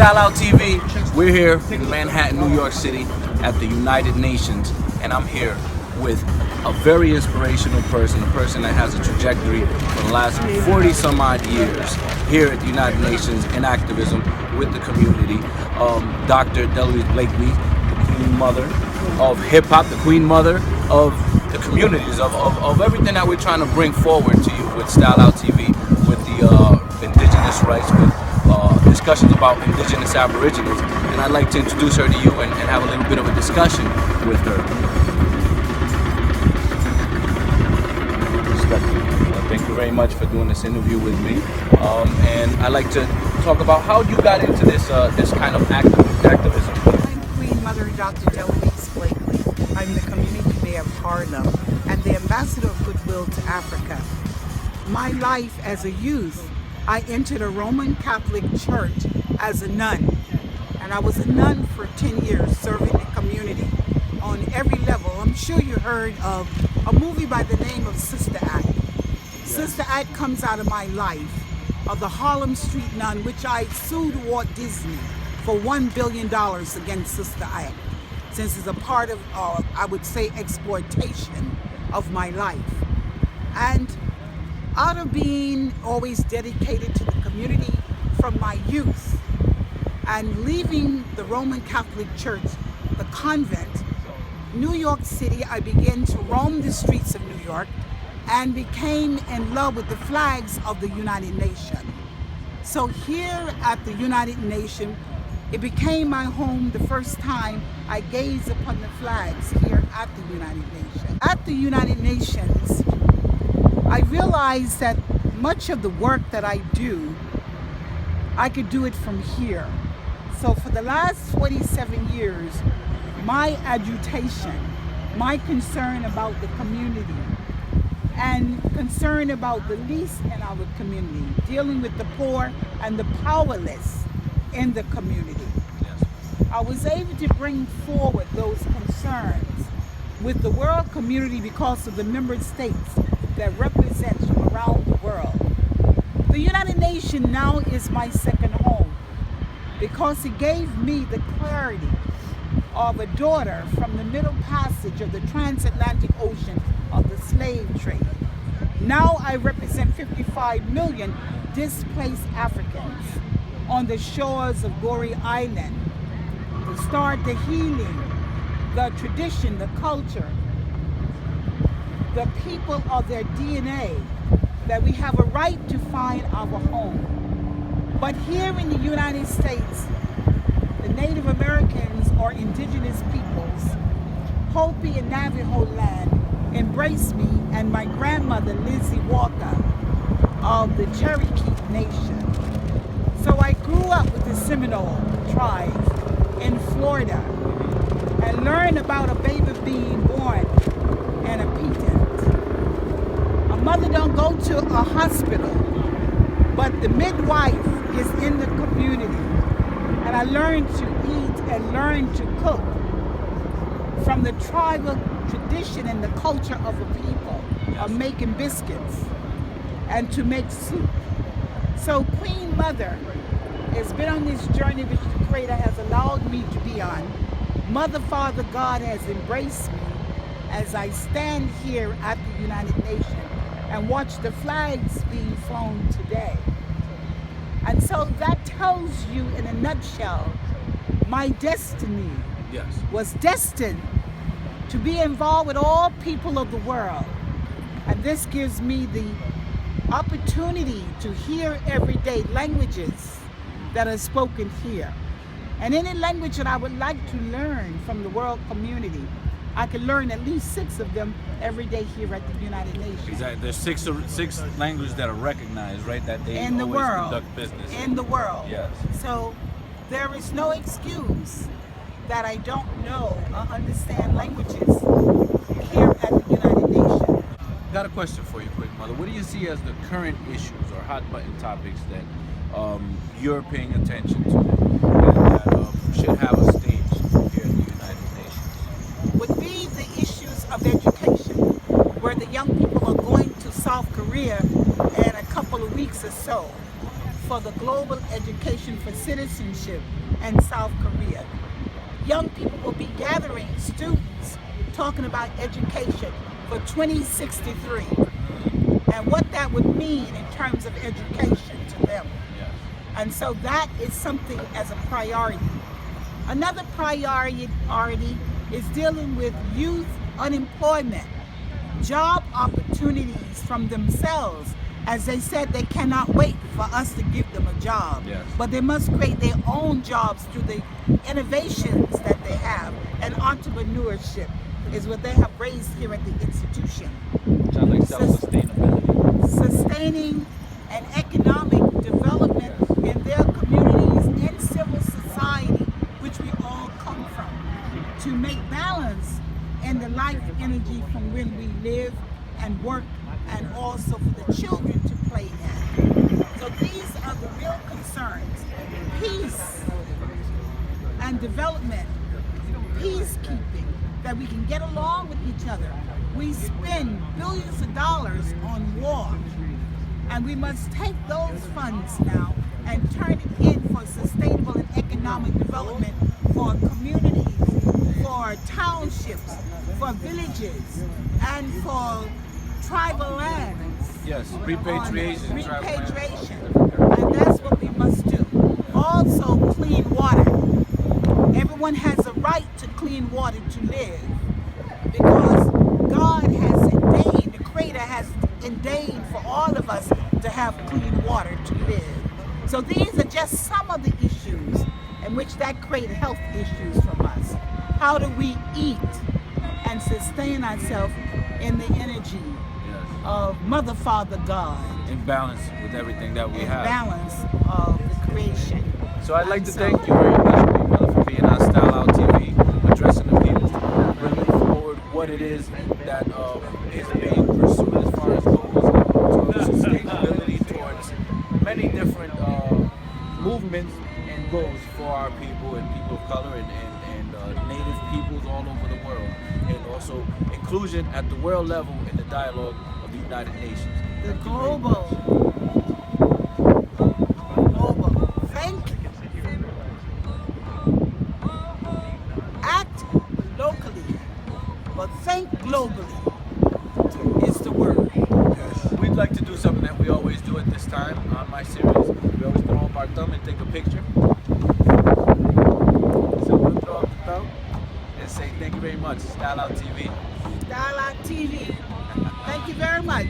Style Out TV. We're here in Manhattan, New York City at the United Nations, and I'm here with a very inspirational person, a person that has a trajectory for the last 40 some odd years here at the United Nations in activism with the community. Dr. Delois Blakely, the Queen Mother of hip hop, the Queen Mother of the communities, of everything that we're trying to bring forward to you with Style Out TV, with the indigenous rights, with discussions about indigenous Aboriginals. And I'd like to introduce her to you and have a little bit of a discussion with her. Thank you very much for doing this interview with me. And I'd like to talk about how you got into this kind of activism. I'm Queen Mother Dr. Delois Blakely. I'm the Community Mayor of Harlem and the Ambassador of Goodwill to Africa. My life as a youth, I entered a Roman Catholic church as a nun. And I was a nun for 10 years, serving the community on every level. I'm sure you heard of a movie by the name of Sister Act. Sister Act comes out of my life, of the Harlem Street nun, which I sued Walt Disney for $1 billion against Sister Act, since it's a part of, I would say, exploitation of my life. And out of being always dedicated to the community from my youth and leaving the Roman Catholic Church, the convent, New York City, I began to roam the streets of New York and became in love with the flags of the United Nations. So here at the United Nations, it became my home the first time I gazed upon the flags here at the United Nations. At the United Nations, I realized that much of the work that I do, I could do it from here. So for the last 47 years, my agitation, my concern about the community, and concern about the least in our community, dealing with the poor and the powerless in the community. Yes. I was able to bring forward those concerns with the world community because of the member states that represents from around the world. The United Nations now is my second home because it gave me the clarity of a daughter from the middle passage of the transatlantic ocean of the slave trade. Now I represent 55 million displaced Africans on the shores of Goree Island to start the healing, the tradition, the culture, the people of their DNA, that we have a right to find our home. But here in the United States, the Native Americans or indigenous peoples, Hopi and Navajo land, embraced me and my grandmother, Lizzie Walker, of the Cherokee Nation. So I grew up with the Seminole tribe in Florida and learned about a baby being born and a patent. A mother don't go to a hospital, but the midwife is in the community. And I learned to eat and learned to cook from the tribal tradition and the culture of the people of making biscuits and to make soup. So Queen Mother has been on this journey which the Creator has allowed me to be on. Mother, Father, God has embraced me as I stand here at the United Nations and watch the flags being flown today. And so that tells you in a nutshell, my destiny was destined to be involved with all people of the world. And this gives me the opportunity to hear every day languages that are spoken here. And any language that I would like to learn from the world community, I can learn at least 6 of them every day here at the United Nations. Exactly. There's six languages that are recognized, right? That they in the always world, conduct business in the world. Yes. So there is no excuse that I don't know or understand languages here at the United Nations. Got a question for you, Queen Mother. What do you see as the current issues or hot button topics that you're paying attention to and that should have a stage here in the United Nations? Would be the issues of education, where the young people are going to South Korea in a couple of weeks or so for the Global Education for Citizenship in South Korea. Young people will be gathering, students, talking about education for 2063 and what that would mean in terms of education to them. And so that is something as a priority. Another priority is dealing with youth unemployment, job opportunities from themselves. As they said, they cannot wait for us to give them a job, but they must create their own jobs through the innovations that they have, and entrepreneurship is what they have raised here at the institution. Sounds like self-sustainability. Sustaining an economic development in their communities and civil society, which we all come from, to make balance in the life energy from when we live and work, and also for the children to play in. So these are the real concerns. Peace and development, peacekeeping, that we can get along with each other. We spend billions of dollars on war, and we must take those funds now and turn it in for sustainable and economic development for communities, for townships, for villages, and for tribal lands. Yes, repatriation. Repatriation. And that's what we must do. Also, clean water. Everyone has a right to clean water to live, because God has ordained, the Creator has ordained for all of us to have clean water to live. So these are just some of the issues in which that create health issues from us. How do we eat and sustain ourselves in the energy of Mother, Father, God? In balance with everything that we have. In balance of the creation. So I'd like to thank you very much, Mother, for being on Style Out TV, addressing the people, bringing forward what it is that is being pursued as far as goals towards sustainability, towards many different movements and goals for our people and people of color and native peoples all over the world, and also inclusion at the world level in the dialogue of the United Nations. The global. Think, act locally, but think globally is the word. We'd like to do something that we always do at this time on my series. We always throw up our thumb and take a picture. So we'll throw up the thumb and say thank you very much. Style Out TV. Style Out TV. Thank you very much.